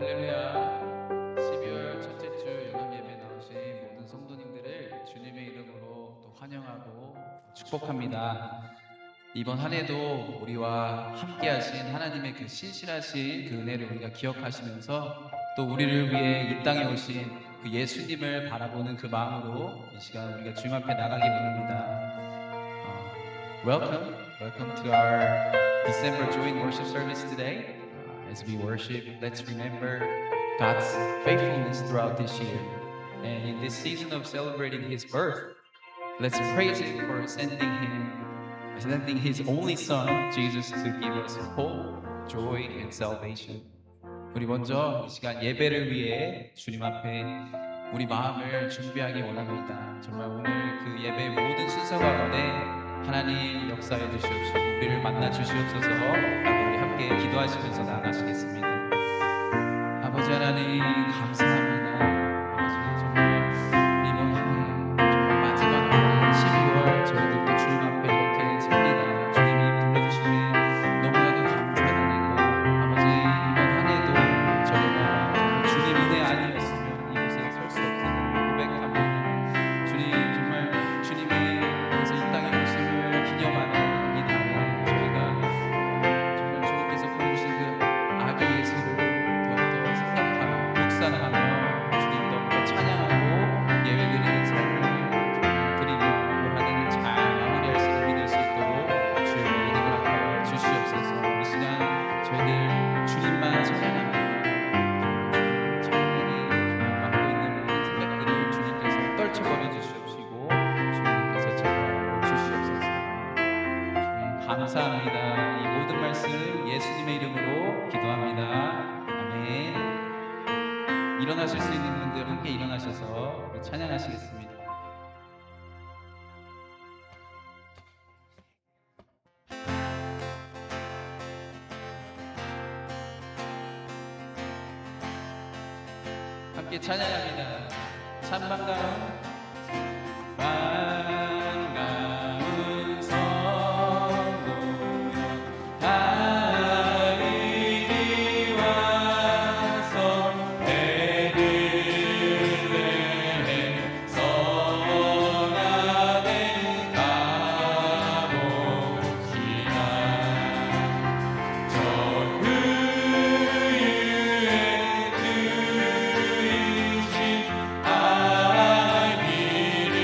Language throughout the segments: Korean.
할렐루야. 12월 첫째 주 연합 예배 나오신 모든 성도님들을 주님의 이름으로 또 환영하고 축복합니다. 이번 한 해도 우리와 함께 하신 하나님의 그 신실하신 그 은혜를 우리가 기억하시면서 또 우리를 위해 이 땅에 오신 그 예수님을 바라보는 그 마음으로 이 시간 우리가 주님 앞에 나가기 원합니다. Welcome to our December joint worship service today. As we worship, let's remember God's faithfulness throughout this year. And in this season of celebrating His birth, let's praise Him for sending His only Son, Jesus, to give us hope, joy, and salvation. 우리 먼저 이 시간 예배를 위해 주님 앞에 우리 마음을 준비하기 원합니다. 정말 오늘 그 예배의 모든 순서 가운데 하나님 역사해 주시옵시고 우리를 만나 주시옵소서. 우리 함께 기도하시면서 나아가시겠습니다. 아버지 하나님 감사합니다. 아버지 정말 이번 한 해 정말 마지막 한 12월 저희들도 주님 앞에 이렇게 섭니다. 주님이 불러주심에 너무나도 감사드리고 아버지 이번 한 해도 저희가 정말 주님 은혜 아니었으면 이곳에 설 수 없다는 고백합니다. 주님 정말 주님께서 이 땅에 오심을 기념하는 이 날에 저희가 정말 주님께서 보여주신 그 아기 예수를 더욱더 생각하며 묵상하며 주님 더욱더 찬양하고 예배드리는 삶을 드리며 올 한 해를 잘 마무리할 수 있는 우리 될 수 있도록 주의 은혜가 하여 주시옵소서. 이 시간 저희들 주님만 찬양합니다. 찬양이 정말 맡고 있는 모든 생각들을 주님께서 떨쳐버려 주시옵시고 주님께서 제거하여 주시옵소서. 주님 감사합니다. 이 모든 말씀 예수님의 이름으로 기도합니다. 아멘. 일어나실 수 있는 분들 함께 일어나셔서 찬양하시겠습니다. 함께 찬양합니다. 참 반가운 성도여 다 이리 와서 베들레헴 성안에 가봅시다. 저 그의 들으신 아기를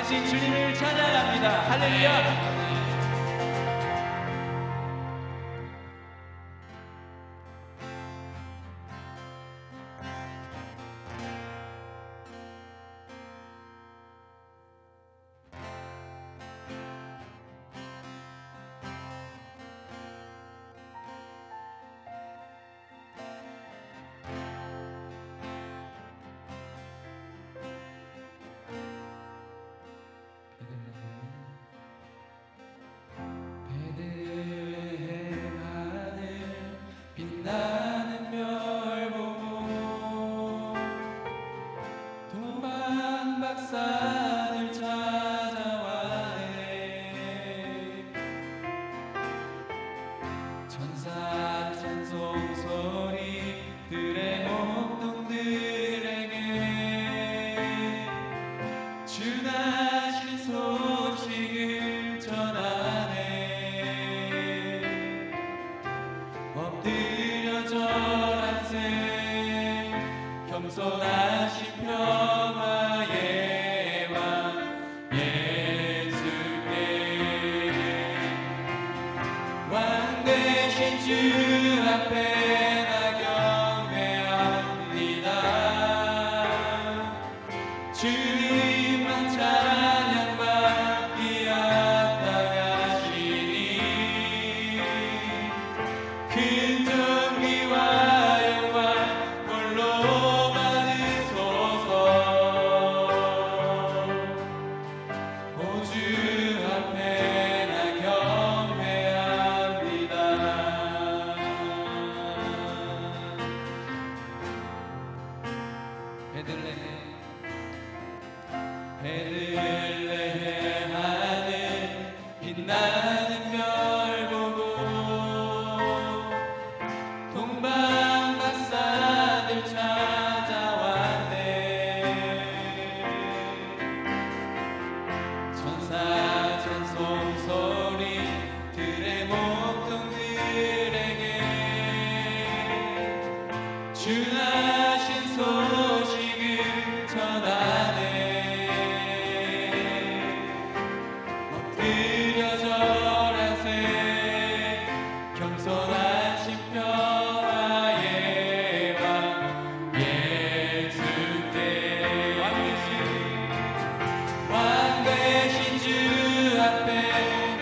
되신 주님을 찬양합니다. 할렐루야. 빛나는 별 보고 도망박산을 찾아와네. 천사 찬송 소리 들의 목동들에게 주나신 소식을 전하네. 엎드려 절하세 겸손하신 평화의 왕 예수께 왕 되신 주 앞에 나 경배합니다. 주님만 찬양받기 합당하시니 큰 존귀와 영광 홀로 받으소서. 오 주 앞에 나 경배합니다. 베들레헴 하늘 빛나는 별 보고 동방박산을 찾아왔네. 천사 찬송 소리 들의 목동들에게 주나신 소식을 전하네. 엎드려 절하세 겸손하신 평화의 왕 예수께 왕 되신 주 앞에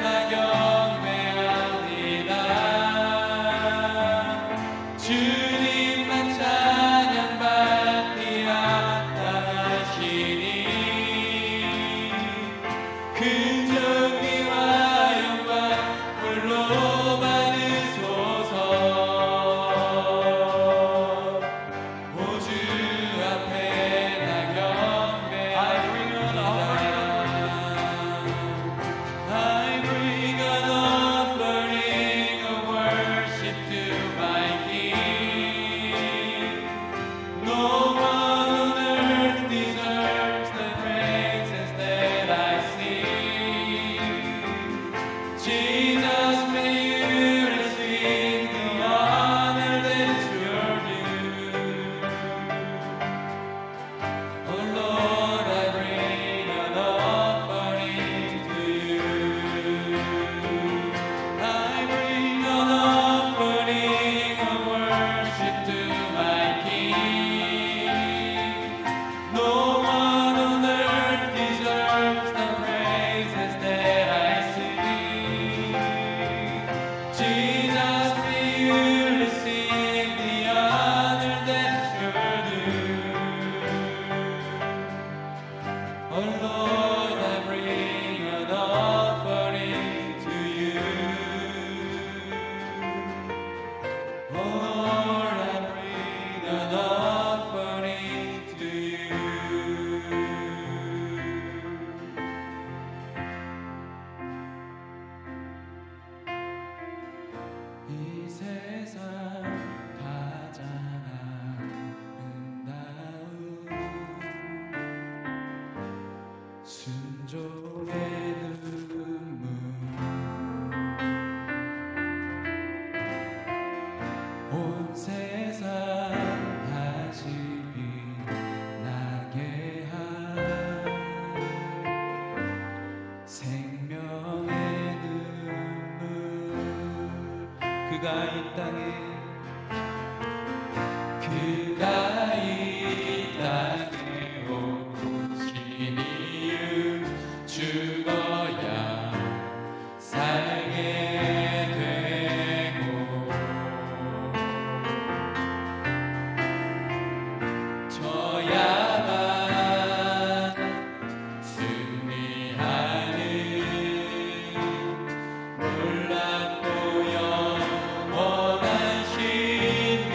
나 경배합니다. 주님만 찬양받기 합당하시니 큰 존귀와 영광 홀로 받으소서. 오 주 앞에 나 경배합니다. I bring an offering of worship to my King. No one on earth deserves the praises that I sing. Jesus, may you receive the honor that's your due. Oh Lord, I bring an offering to you. I bring an offering of worship to my King. No one on earth deserves the praises that I sing. Jesus, may you receive the honor that's your due. Oh Lord, I bring an offering to you. Oh Lord, I bring an offering to you. 이 세상 가장 아름다운 순종의 눈물 온 세상 다시 빛나게 한 그가 이 땅에 오신 이유 죽어야 살게 되고 저야만 승리하는 놀랍고 영원한 신비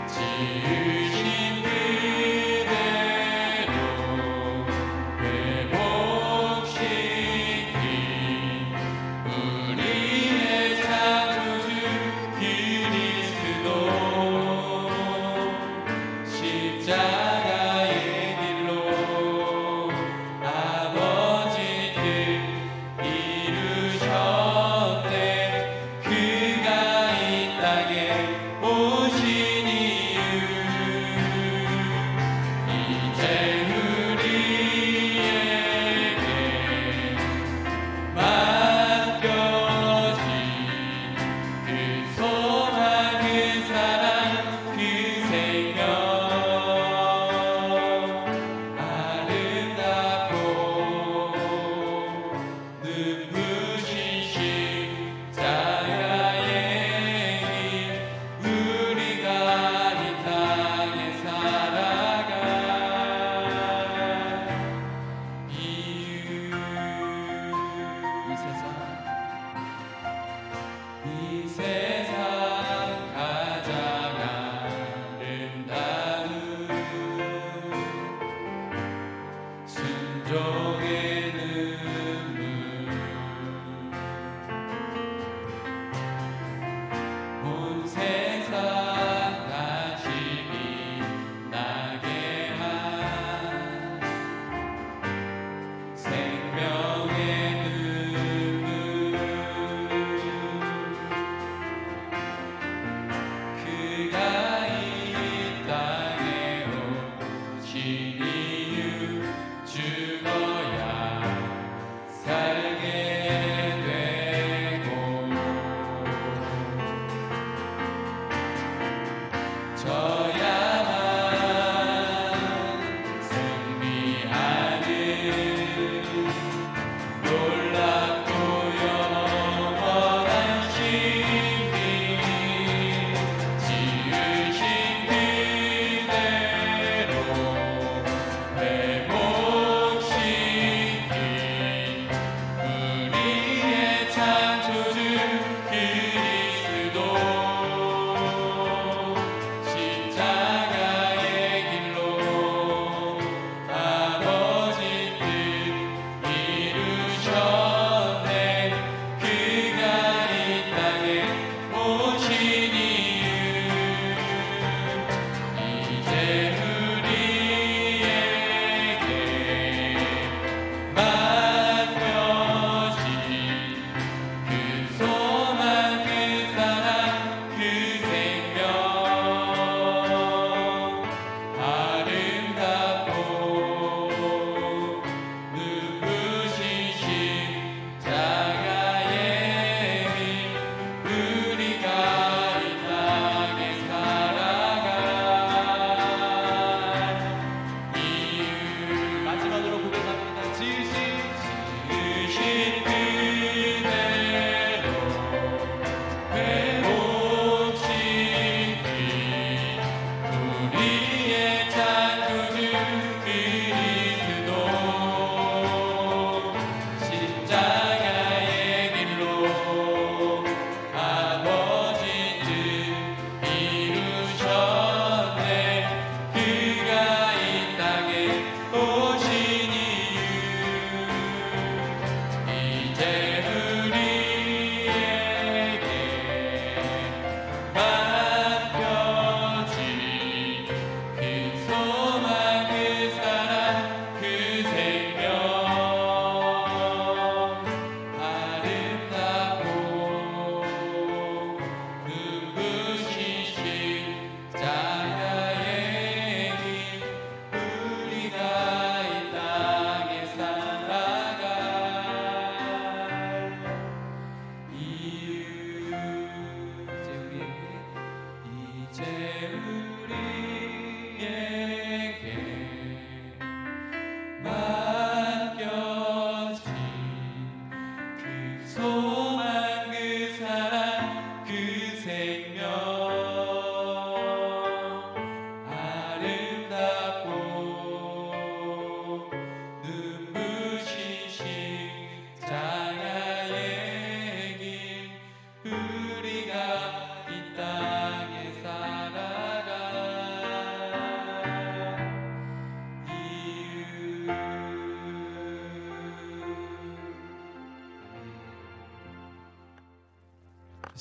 지으신 그대로 회복시킨 우리의 창조주 그리스도 십자가의 길로 아버지 뜻 이루셨네 그가 이 땅에 오신 이유 이제 우리에게 맡겨진 그 소망 그 사랑 그 생명 아름답고 눈부신 십자가의 길 우리가 이 땅에 살아갈 이유 이 세상 가장 아름다운 순종의 눈물 온 세상 다시 빛나게 한 생명의 눈물 그가 이 땅에 오신 이유 죽어야 살게 되고 저야만 승리하는 놀랍고 영원한 신비 지으신 그대로 회복시킨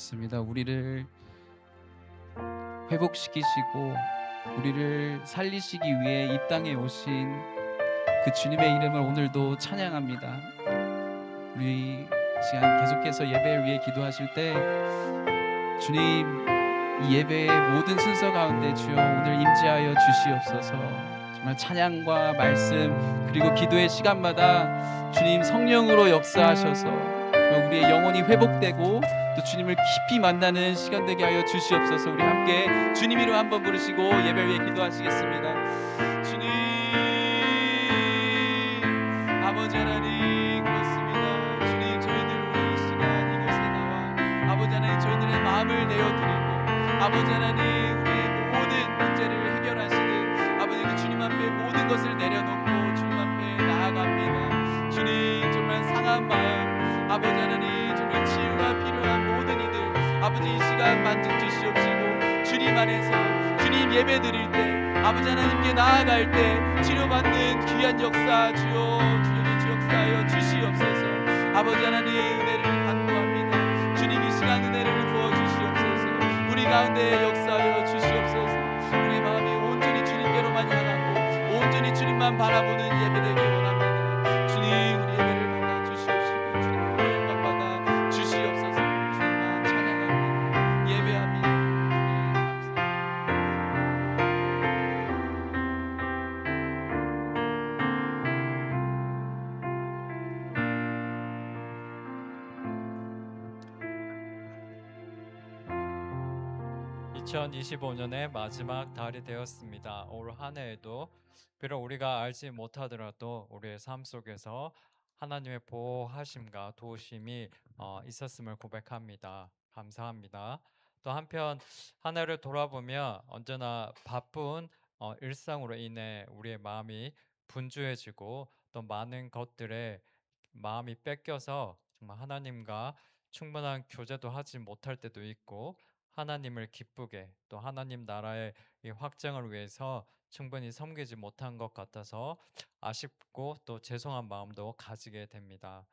있습니다. 우리를 회복시키시고 우리를 살리시기 위해 이 땅에 오신 그 주님의 이름을 오늘도 찬양합니다. 우리 시간 계속해서 예배를 위해 기도하실 때 주님, 이 예배의 모든 순서 가운데 주여 오늘 임재하여 주시옵소서. 정말 찬양과 말씀 그리고 기도의 시간마다 주님 성령으로 역사하셔서 정말 우리의 영혼이 회복되고 또 주님을 깊이 만나는 시간 되게 하여 주시옵소서. 우리 함께 주님 이름 한번 부르시고 예배 위해 기도하시겠습니다. 주님, 아버지 하나님, 그렇습니다. 주님, 저희들 오늘 이 시간 이곳에 나와 아버지 하나님 저희들의 마음을 내어드리고 아버지 하나님 우리의 모든 문제를 해결하시는 아버지 그 주님 앞에 모든 것을 내려놓고 주님 앞에 나아갑니다. 주님, 정말 상한 마음 아버지 하나님 정말 치유가 필요한 모든 이들 아버지 이 시간 만져 주시옵시고 주님 안에서 주님 예배 드릴 때 아버지 하나님께 나아갈 때 치료받는 귀한 역사 주여 역사하여 주시옵소서. 아버지 하나님 은혜를 간구합니다. 주님 이 시간 은혜를 부어주시옵소서. 우리 가운데 역사하여 주시옵소서. 우리 마음이 온전히 주님께로만 향하고 온전히 주님만 바라보는 예배 되길 원합니다. 주님 우리 예배를 받아 주시옵시고 주님 영광 받아 주시옵소서. 주님만 찬양합니다. 예배합니다. 주님 감사합니다. 2025년의 마지막 달이 되었습니다. 올 한 해에도 비록 우리가 알지 못하더라도 우리의 삶 속에서 하나님의 보호하심과 도우심이 있었음을 고백합니다. 감사합니다. 또 한편 한 해를 돌아보며 언제나 바쁜 일상으로 인해 우리의 마음이 분주해지고 또 많은 것들에 마음이 뺏겨서 정말 하나님과 충분한 교제도 하지 못할 때도 있고 하나님을 기쁘게 또 하나님 나라의 이 확장을 위해서 충분히 섬기지 못한 것 같아서 아쉽고 또 죄송한 마음도 가지게 됩니다.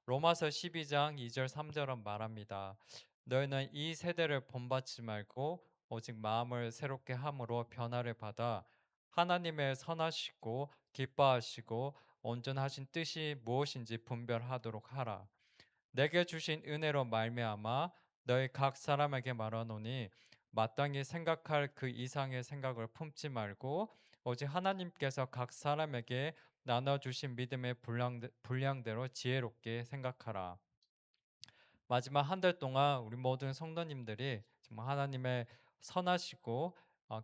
로마서 12장 2절 3절은 말합니다. 너희는 이 세대를 본받지 말고 오직 마음을 새롭게 함으로 변화를 받아 하나님의 선하시고 기뻐하시고 온전하신 뜻이 무엇인지 분별하도록 하라. 내게 주신 은혜로 말미암아 너희 각 사람에게 말하노니 마땅히 생각할 그 이상의 생각을 품지 말고 오직 하나님께서 각 사람에게 나눠 주신 믿음의 분량대로 지혜롭게 생각하라. 마지막 한 달 동안 우리 모든 성도님들이 정말 하나님의 선하시고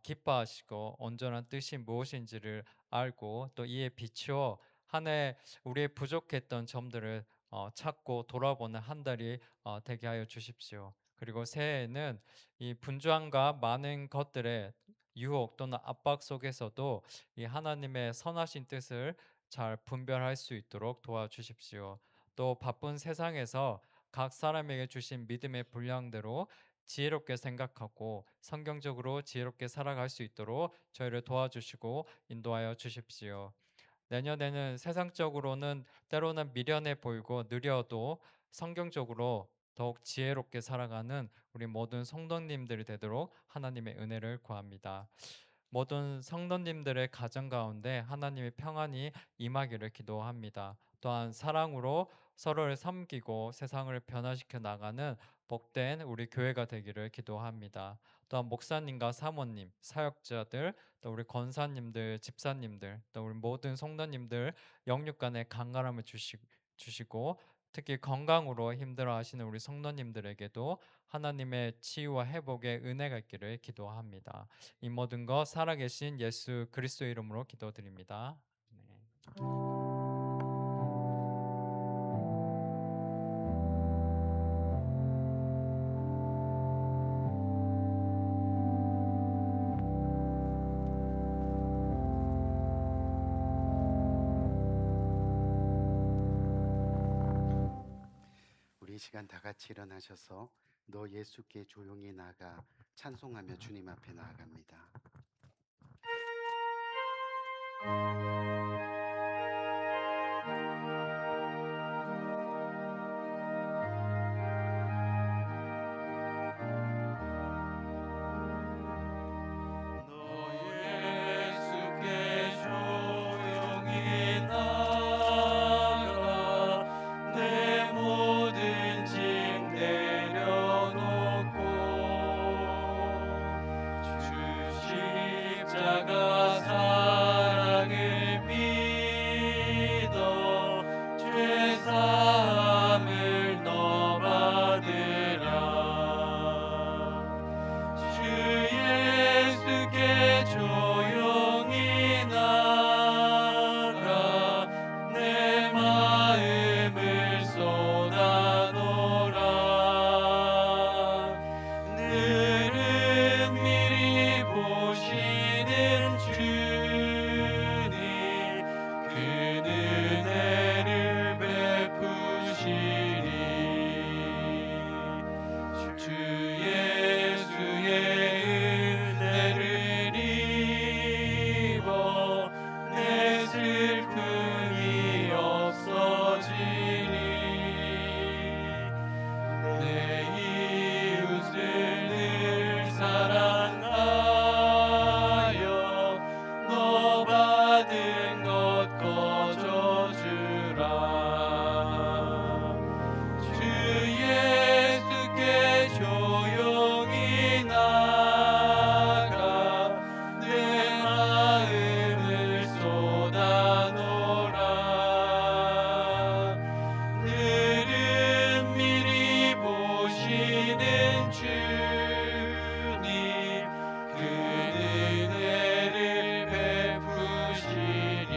기뻐하시고 온전한 뜻이 무엇인지를 알고 또 이에 비추어 한 해 우리의 부족했던 점들을 찾고 돌아보는 한 달이 되게 하여 주십시오. 그리고 새해에는 이 분주함과 많은 것들의 유혹 또는 압박 속에서도 이 하나님의 선하신 뜻을 잘 분별할 수 있도록 도와주십시오. 또 바쁜 세상에서 각 사람에게 주신 믿음의 분량대로 지혜롭게 생각하고 성경적으로 지혜롭게 살아갈 수 있도록 저희를 도와주시고 인도하여 주십시오. 내년에는 세상적으로는 때로는 미련해 보이고 느려도 성경적으로 더욱 지혜롭게 살아가는 우리 모든 성도님들이 되도록 하나님의 은혜를 구합니다. 모든 성도님들의 가정 가운데 하나님의 평안이 임하기를 기도합니다. 또한 사랑으로 서로를 섬기고 세상을 변화시켜 나가는 복된 우리 교회가 되기를 기도합니다. 또한 목사님과 사모님, 사역자들, 또 우리 권사님들, 집사님들, 또 우리 모든 성도님들 영육 간의 강건함을 주시고 특히 건강으로 힘들어하시는 우리 성도님들에게도 하나님의 치유와 회복의 은혜가 있기를 기도합니다. 이 모든 것 살아계신 예수 그리스도 이름으로 기도드립니다. 네. 우리 이 시간 다 같이 일어나셔서 너 예수께 조용히 나가 찬송하며 주님 앞에 나아갑니다. 것 거저 주라. 주 예수께 조용히 나가 내 마음을 쏟아놓으라. 늘은 미리 보시는 주님 그 은혜를 베푸시리.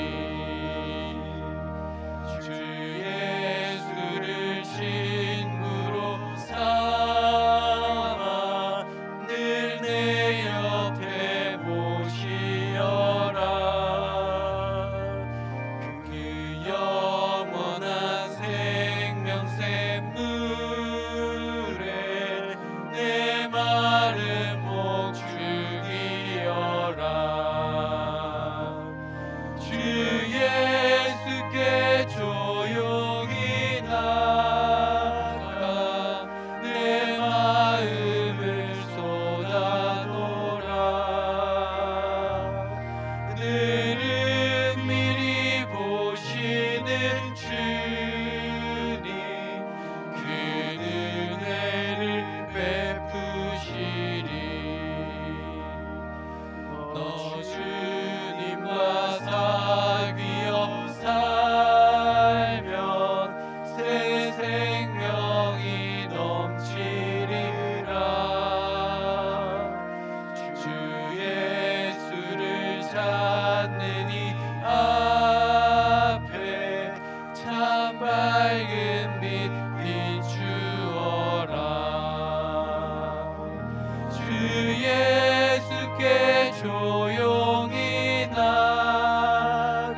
주 예수를 친구로 삼아 늘 내 옆에 모시어라. 그 영원한 생명샘물에 내 마른 목 죽이어라. 주 예수께 조용히 나가 내 마음을 쏟아놓으라. 늘은 미리 보시는 주님 그 은혜를 베푸시리. 너 주님과 사귀어 살면 새 생명이 넘치리라. 주 예수를 찾는 이 앞에 참 밝은 빛 비추어라. 주 예수께 조용히 나가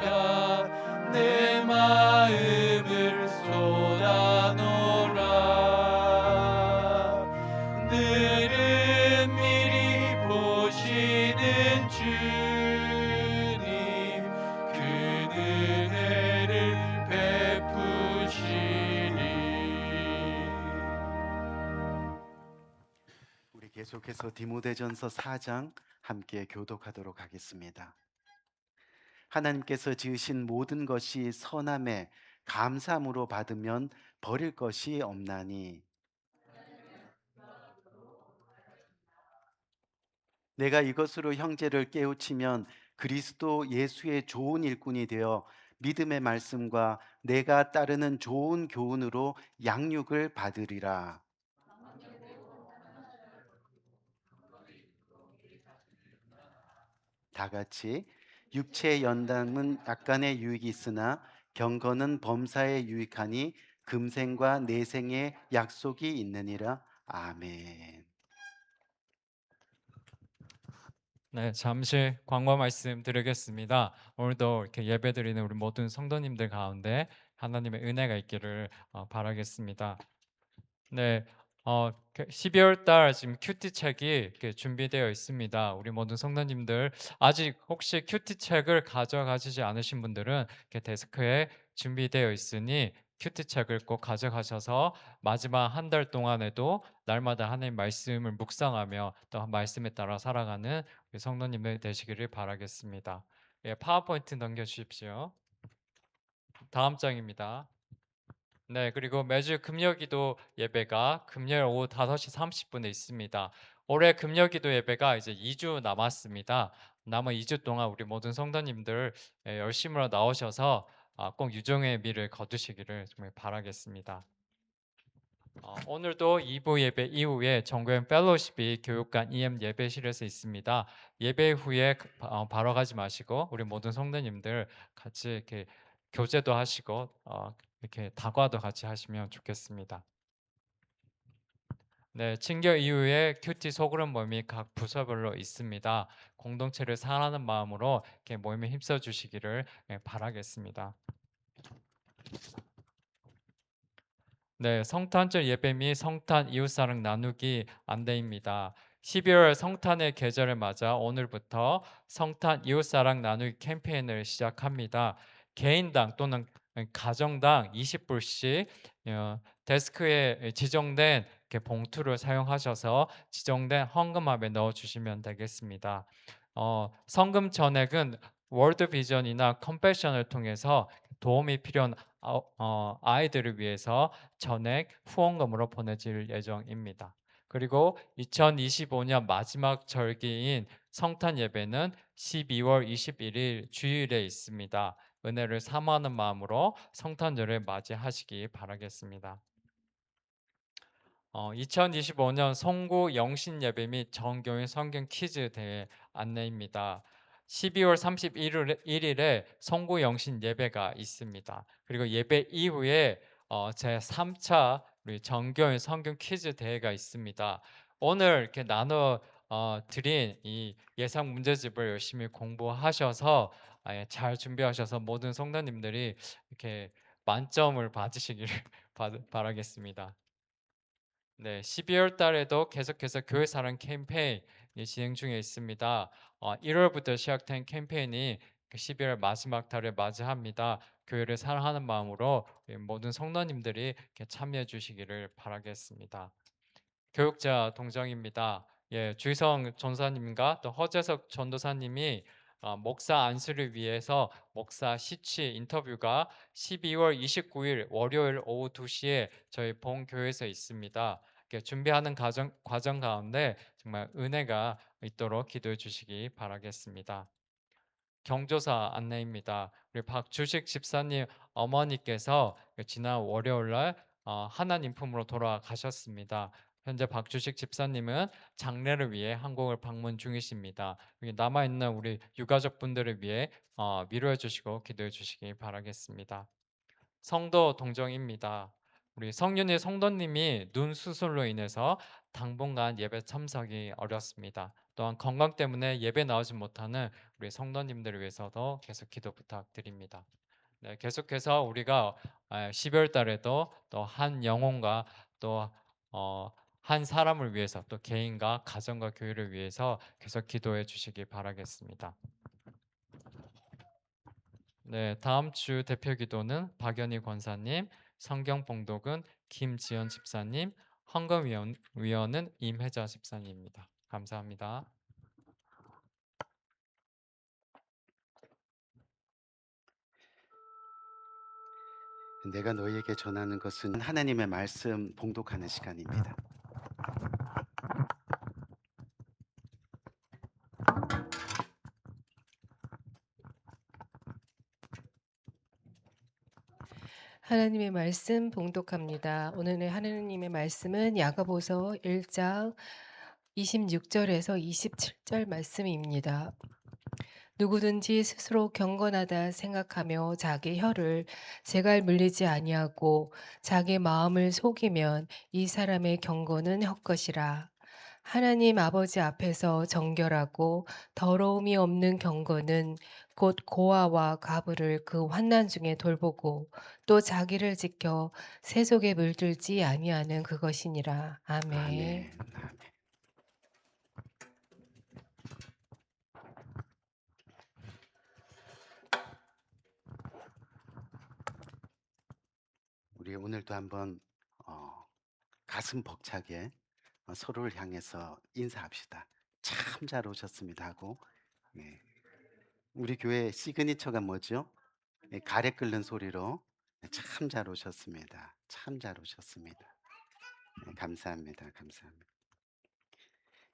내 마음을 쏟아놓으라. 늘은 미리 보시는 주님 그 은혜를 베푸시리. 우리 계속해서 디모데전서 4장 함께 교독하도록 하겠습니다. 하나님께서 지으신 모든 것이 선함에 감사함으로 받으면 버릴 것이 없나니 내가 이것으로 형제를 깨우치면 그리스도 예수의 좋은 일꾼이 되어 믿음의 말씀과 내가 따르는 좋은 교훈으로 양육을 받으리라. 다 같이 육체의 연단은 약간의 유익이 있으나 경건은 범사에 유익하니 금생과 내생의 약속이 있느니라. 아멘. 네, 잠시 광고 말씀 드리겠습니다. 오늘도 이렇게 예배드리는 우리 모든 성도님들 가운데 하나님의 은혜가 있기를 바라겠습니다. 네, 12월 달 지금 큐티 책이 이렇게 준비되어 있습니다. 우리 모든 성도님들 아직 혹시 큐티 책을 가져가시지 않으신 분들은 이렇게 데스크에 준비되어 있으니 큐티 책을 꼭 가져가셔서 마지막 한 달 동안에도 날마다 하나님 말씀을 묵상하며 또 말씀에 따라 살아가는 우리 성도님들 되시기를 바라겠습니다. 예, 파워포인트 넘겨주십시오. 다음 장입니다. 네, 그리고 매주 금요기도 예배가 금요일 오후 5시 30분에 있습니다. 올해 금요기도 예배가 이제 2주 남았습니다. 남은 2주 동안 우리 모든 성도님들 열심으로 나오셔서 꼭 유종의 미를 거두시기를 정말 바라겠습니다. 오늘도 2부 예배 이후에 정교회 펠로십이 교육관 EM 예배실에서 있습니다. 예배 후에 바로 가지 마시고 우리 모든 성도님들 같이 이렇게 교제도 하시고 이렇게 다과도 같이 하시면 좋겠습니다. 네, 친교 이후에 큐티 소그룹 모임이 각 부서별로 있습니다. 공동체를 사랑하는 마음으로 이렇게 모임에 힘써 주시기를 바라겠습니다. 네, 성탄절 예배 및 성탄 이웃사랑 나누기 안내입니다. 12월 성탄의 계절을 맞아 오늘부터 성탄 이웃사랑 나누기 캠페인을 시작합니다. 개인당 또는 가정당 20불씩 데스크에 지정된 봉투를 사용하셔서 지정된 헌금함에 넣어주시면 되겠습니다. 성금 전액은 월드 비전이나 컴패션을 통해서 도움이 필요한 아이들을 위해서 전액 후원금으로 보내질 예정입니다. 그리고 2025년 마지막 절기인 성탄 예배는 12월 21일 주일에 있습니다. 은혜를 사모하는 마음으로 성탄절을 맞이하시기 바라겠습니다. 2025년 송구 영신 예배 및 정교인 성경 퀴즈 대회 안내입니다. 12월 31일에 송구 영신 예배가 있습니다. 그리고 예배 이후에 제 3차 우리 정교인 성경 퀴즈 대회가 있습니다. 오늘 이렇게 나눠 드린 이 예상 문제집을 열심히 공부하셔서 잘 준비하셔서 모든 성도님들이 이렇게 만점을 받으시기를 바라겠습니다. 네, 12월 달에도 계속해서 교회 사랑 캠페인이 진행 중에 있습니다. 1월부터 시작된 캠페인이 12월 마지막 달을 맞이합니다. 교회를 사랑하는 마음으로 우리 모든 성도님들이 이렇게 참여해 주시기를 바라겠습니다. 교육자 동정입니다. 예, 주희성 전사님과 또 허재석 전도사님이 목사 안수를 위해서 목사 시치 인터뷰가 12월 29일 월요일 오후 2시에 저희 본교회에서 있습니다. 준비하는 과정 가운데 정말 은혜가 있도록 기도해 주시기 바라겠습니다. 경조사 안내입니다. 우리 박주식 집사님 어머니께서 지난 월요일 날 하나님 품으로 돌아가셨습니다. 현재 박주식 집사님은 장례를 위해 한국을 방문 중이십니다. 여기 남아 있는 우리 유가족 분들을 위해 위로해 주시고 기도해 주시기 바라겠습니다. 성도 동정입니다. 우리 성윤이 성도님이 눈 수술로 인해서 당분간 예배 참석이 어렵습니다. 또한 건강 때문에 예배 나오지 못하는 우리 성도님들을 위해서도 계속 기도 부탁드립니다. 네, 계속해서 우리가 12월 달에도 또 한 영혼과 또 한 사람을 위해서 또 개인과 가정과 교회를 위해서 계속 기도해 주시기 바라겠습니다. 네, 다음 주 대표 기도는 박연희 권사님, 성경 봉독은 김지연 집사님, 헌금 위원은 임혜자 집사님입니다. 감사합니다. 내가 너희에게 전하는 것은 하나님의 말씀 봉독하는 시간입니다. 하나님의 말씀 봉독합니다. 오늘의 하나님의 말씀은 야고보서 1장 26절에서 27절 말씀입니다. 누구든지 스스로 경건하다 생각하며 자기 혀를 제갈 물리지 아니하고 자기 마음을 속이면 이 사람의 경건은 헛것이라. 하나님 아버지 앞에서 정결하고 더러움이 없는 경건은 곧 고아와 가부를 그 환난 중에 돌보고 또 자기를 지켜 세속에 물들지 아니하는 그것이니라. 아멘. 아멘. 아멘. 우리 오늘도 한번 가슴 벅차게 서로를 향해서 인사합시다. 참 잘 오셨습니다 하고. 예. 우리 교회 시그니처가 뭐죠? 예, 가래 끓는 소리로 참 잘 오셨습니다. 참 잘 오셨습니다. 예, 감사합니다. 감사합니다.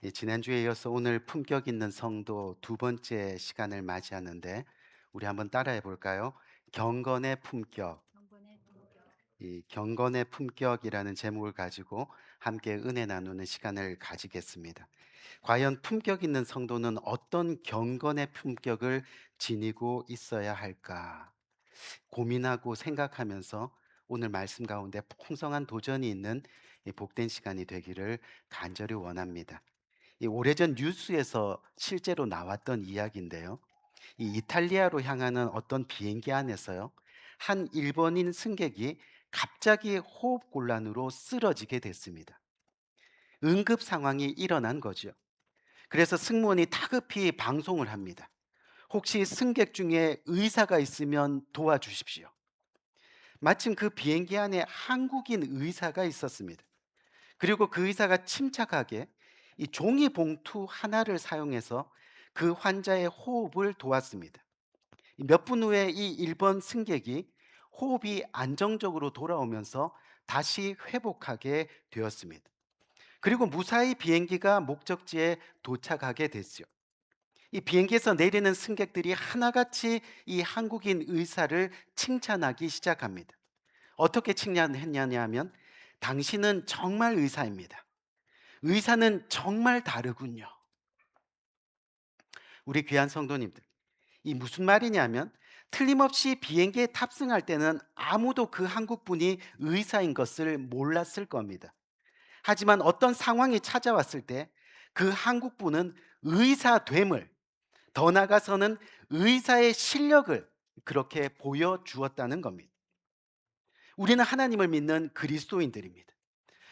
예, 지난주에 이어서 오늘 품격 있는 성도 두 번째 시간을 맞이하는데 우리 한번 따라해 볼까요? 경건의 품격. 이 경건의 품격이라는 제목을 가지고 함께 은혜 나누는 시간을 가지겠습니다. 과연 품격 있는 성도는 어떤 경건의 품격을 지니고 있어야 할까? 고민하고 생각하면서 오늘 말씀 가운데 풍성한 도전이 있는 이 복된 시간이 되기를 간절히 원합니다. 이 오래전 뉴스에서 실제로 나왔던 이야기인데요. 이 이탈리아로 향하는 어떤 비행기 안에서요. 한 일본인 승객이 갑자기 호흡 곤란으로 쓰러지게 됐습니다. 응급 상황이 일어난 거죠. 그래서 승무원이 다급히 방송을 합니다. 혹시 승객 중에 의사가 있으면 도와주십시오. 마침 그 비행기 안에 한국인 의사가 있었습니다. 그리고 그 의사가 침착하게 이 종이 봉투 하나를 사용해서 그 환자의 호흡을 도왔습니다. 몇 분 후에 이 1번 승객이 호흡이 안정적으로 돌아오면서 다시 회복하게 되었습니다. 그리고 무사히 비행기가 목적지에 도착하게 됐죠. 이 비행기에서 내리는 승객들이 하나같이 이 한국인 의사를 칭찬하기 시작합니다. 어떻게 칭찬했냐면 당신은 정말 의사입니다. 의사는 정말 다르군요. 우리 귀한 성도님들, 이 무슨 말이냐면 틀림없이 비행기에 탑승할 때는 아무도 그 한국분이 의사인 것을 몰랐을 겁니다. 하지만 어떤 상황이 찾아왔을 때 그 한국분은 의사됨을, 더 나아가서는 의사의 실력을 그렇게 보여주었다는 겁니다. 우리는 하나님을 믿는 그리스도인들입니다.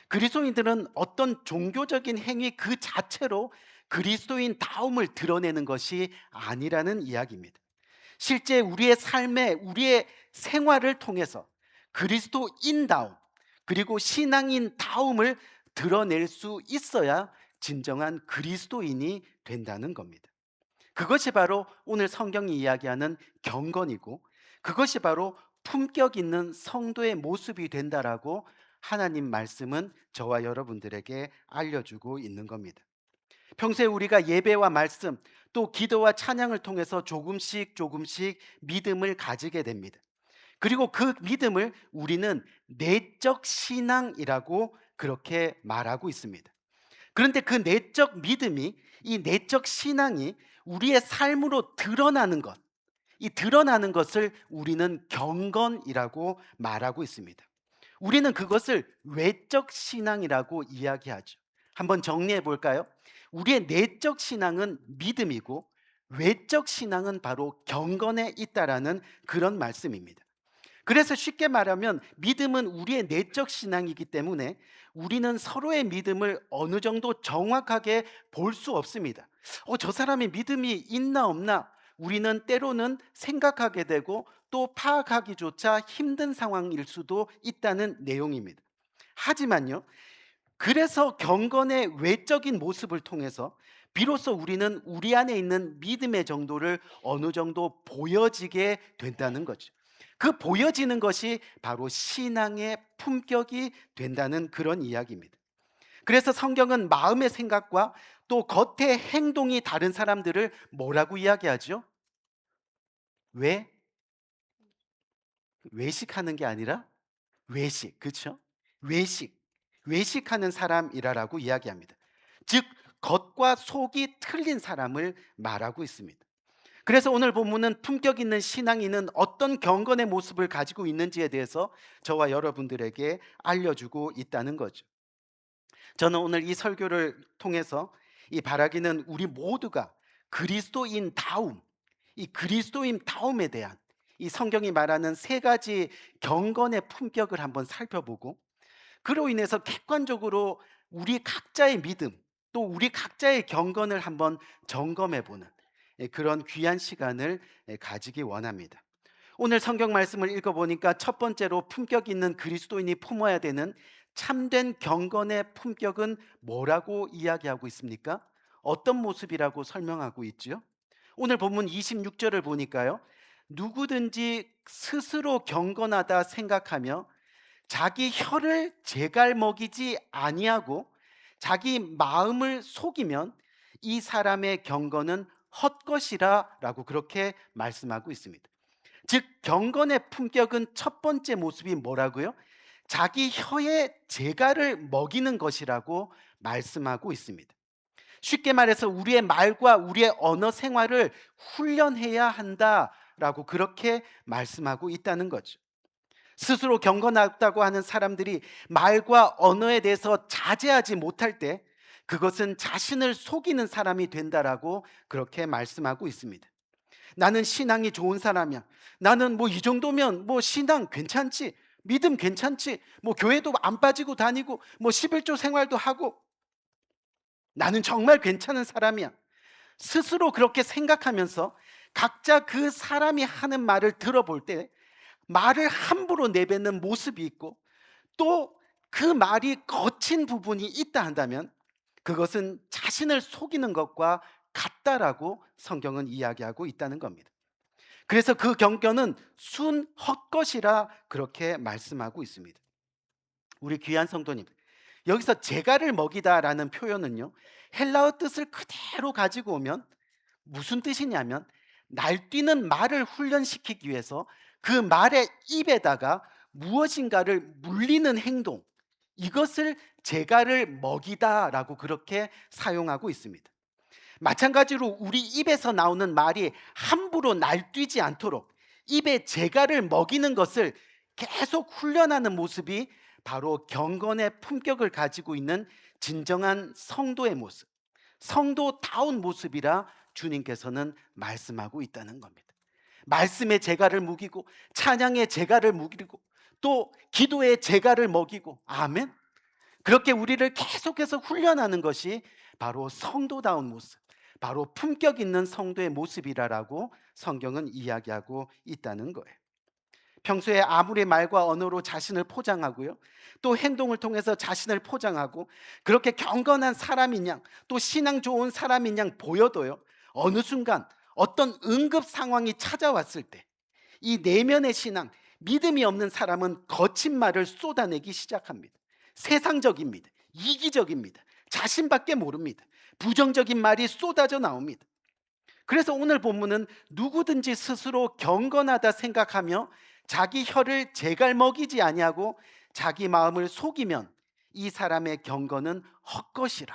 그리스도인들은 어떤 종교적인 행위 그 자체로 그리스도인다움을 드러내는 것이 아니라는 이야기입니다. 실제 우리의 삶에, 우리의 생활을 통해서 그리스도인다움, 그리고 신앙인다움을 드러낼 수 있어야 진정한 그리스도인이 된다는 겁니다. 그것이 바로 오늘 성경이 이야기하는 경건이고, 그것이 바로 품격 있는 성도의 모습이 된다라고 하나님 말씀은 저와 여러분들에게 알려주고 있는 겁니다. 평소에 우리가 예배와 말씀, 또 기도와 찬양을 통해서 조금씩 믿음을 가지게 됩니다. 그리고 그 믿음을 우리는 내적 신앙이라고 그렇게 말하고 있습니다. 그런데 그 내적 믿음이, 이 내적 신앙이 우리의 삶으로 드러나는 것, 이 드러나는 것을 우리는 경건이라고 말하고 있습니다. 우리는 그것을 외적 신앙이라고 이야기하죠. 한번 정리해 볼까요? 우리의 내적 신앙은 믿음이고 외적 신앙은 바로 경건에 있다라는 그런 말씀입니다. 그래서 쉽게 말하면 믿음은 우리의 내적 신앙이기 때문에 우리는 서로의 믿음을 어느 정도 정확하게 볼 수 없습니다. 저 사람이 믿음이 있나 없나 우리는 때로는 생각하게 되고 또 파악하기조차 힘든 상황일 수도 있다는 내용입니다. 하지만요, 그래서 경건의 외적인 모습을 통해서 비로소 우리는 우리 안에 있는 믿음의 정도를 어느 정도 보여지게 된다는 거죠. 그 보여지는 것이 바로 신앙의 품격이 된다는 그런 이야기입니다. 그래서 성경은 마음의 생각과 또 겉의 행동이 다른 사람들을 뭐라고 이야기하죠? 왜? 외식하는 게 아니라 외식, 그렇죠? 외식하는 사람이라고 이야기합니다. 즉 겉과 속이 틀린 사람을 말하고 있습니다. 그래서 오늘 본문은 품격 있는 신앙인은 어떤 경건의 모습을 가지고 있는지에 대해서 저와 여러분들에게 알려주고 있다는 거죠. 저는 오늘 이 설교를 통해서 이 바라기는 우리 모두가 그리스도인다움, 이 그리스도인다움에 대한 이 성경이 말하는 세 가지 경건의 품격을 한번 살펴보고, 그로 인해서 객관적으로 우리 각자의 믿음, 또 우리 각자의 경건을 한번 점검해 보는 그런 귀한 시간을 가지기 원합니다. 오늘 성경 말씀을 읽어보니까 첫 번째로 품격 있는 그리스도인이 품어야 되는 참된 경건의 품격은 뭐라고 이야기하고 있습니까? 어떤 모습이라고 설명하고 있지요? 오늘 본문 26절을 보니까요, 누구든지 스스로 경건하다 생각하며 자기 혀를 제갈 먹이지 아니하고 자기 마음을 속이면 이 사람의 경건은 헛것이라라고 그렇게 말씀하고 있습니다. 즉 경건의 품격은 첫 번째 모습이 뭐라고요? 자기 혀에 제갈을 먹이는 것이라고 말씀하고 있습니다. 쉽게 말해서 우리의 말과 우리의 언어 생활을 훈련해야 한다라고 그렇게 말씀하고 있다는 거죠. 스스로 경건하다고 하는 사람들이 말과 언어에 대해서 자제하지 못할 때 그것은 자신을 속이는 사람이 된다라고 그렇게 말씀하고 있습니다. 나는 신앙이 좋은 사람이야. 나는 뭐 이 정도면 뭐 신앙 괜찮지. 믿음 괜찮지. 뭐 교회도 안 빠지고 다니고 뭐 11조 생활도 하고 나는 정말 괜찮은 사람이야. 스스로 그렇게 생각하면서 각자 그 사람이 하는 말을 들어볼 때 말을 함부로 내뱉는 모습이 있고 또 그 말이 거친 부분이 있다 한다면 그것은 자신을 속이는 것과 같다라고 성경은 이야기하고 있다는 겁니다. 그래서 그 경건은 순 헛것이라 그렇게 말씀하고 있습니다. 우리 귀한 성도님, 여기서 제갈을 먹이다라는 표현은요, 헬라어 뜻을 그대로 가지고 오면 무슨 뜻이냐면, 날뛰는 말을 훈련시키기 위해서 그 말의 입에다가 무엇인가를 물리는 행동, 이것을 제갈을 먹이다라고 그렇게 사용하고 있습니다. 마찬가지로 우리 입에서 나오는 말이 함부로 날뛰지 않도록 입에 제갈을 먹이는 것을 계속 훈련하는 모습이 바로 경건의 품격을 가지고 있는 진정한 성도의 모습, 성도다운 모습이라 주님께서는 말씀하고 있다는 겁니다. 말씀의 제갈을 무기고, 찬양의 제갈을 무기고, 또 기도의 제갈을 먹이고, 아멘. 그렇게 우리를 계속해서 훈련하는 것이 바로 성도다운 모습, 바로 품격 있는 성도의 모습이라고 성경은 이야기하고 있다는 거예요. 평소에 아무리 말과 언어로 자신을 포장하고요, 또 행동을 통해서 자신을 포장하고, 그렇게 경건한 사람인 양, 또 신앙 좋은 사람인 양 보여도요, 어느 순간 어떤 응급 상황이 찾아왔을 때 이 내면의 신앙, 믿음이 없는 사람은 거친 말을 쏟아내기 시작합니다. 세상적입니다. 이기적입니다. 자신밖에 모릅니다. 부정적인 말이 쏟아져 나옵니다. 그래서 오늘 본문은 누구든지 스스로 경건하다 생각하며 자기 혀를 제갈 먹이지 아니하고 자기 마음을 속이면 이 사람의 경건은 헛것이라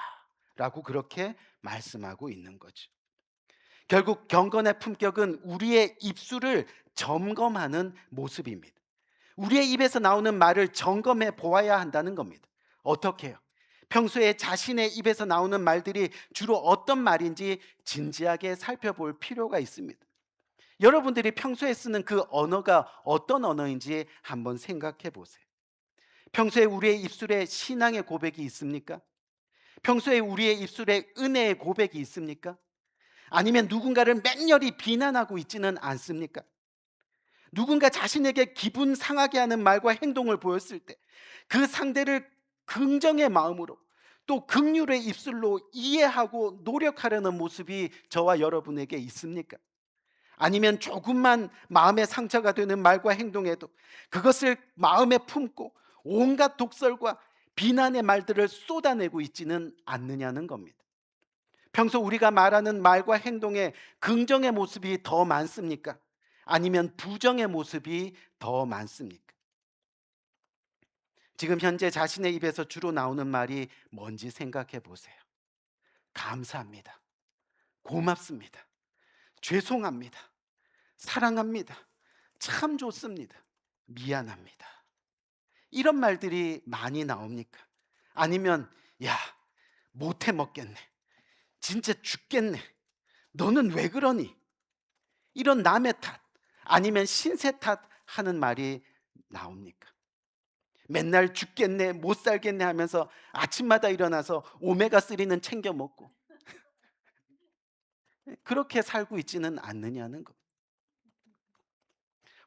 라고 그렇게 말씀하고 있는 거죠. 결국 경건의 품격은 우리의 입술을 점검하는 모습입니다. 우리의 입에서 나오는 말을 점검해 보아야 한다는 겁니다. 어떻게 해요? 평소에 자신의 입에서 나오는 말들이 주로 어떤 말인지 진지하게 살펴볼 필요가 있습니다. 여러분들이 평소에 쓰는 그 언어가 어떤 언어인지 한번 생각해 보세요. 평소에 우리의 입술에 신앙의 고백이 있습니까? 평소에 우리의 입술에 은혜의 고백이 있습니까? 아니면 누군가를 맹렬히 비난하고 있지는 않습니까? 누군가 자신에게 기분 상하게 하는 말과 행동을 보였을 때 그 상대를 긍정의 마음으로, 또 긍휼의 입술로 이해하고 노력하려는 모습이 저와 여러분에게 있습니까? 아니면 조금만 마음에 상처가 되는 말과 행동에도 그것을 마음에 품고 온갖 독설과 비난의 말들을 쏟아내고 있지는 않느냐는 겁니다. 평소 우리가 말하는 말과 행동에 긍정의 모습이 더 많습니까? 아니면 부정의 모습이 더 많습니까? 지금 현재 자신의 입에서 주로 나오는 말이 뭔지 생각해 보세요. 감사합니다. 고맙습니다. 죄송합니다. 사랑합니다. 참 좋습니다. 미안합니다. 이런 말들이 많이 나옵니까? 아니면 야, 못해 먹겠네. 진짜 죽겠네. 너는 왜 그러니? 이런 남의 탓, 아니면 신세 탓 하는 말이 나옵니까? 맨날 죽겠네, 못 살겠네 하면서 아침마다 일어나서 오메가3는 챙겨 먹고 그렇게 살고 있지는 않느냐는 것.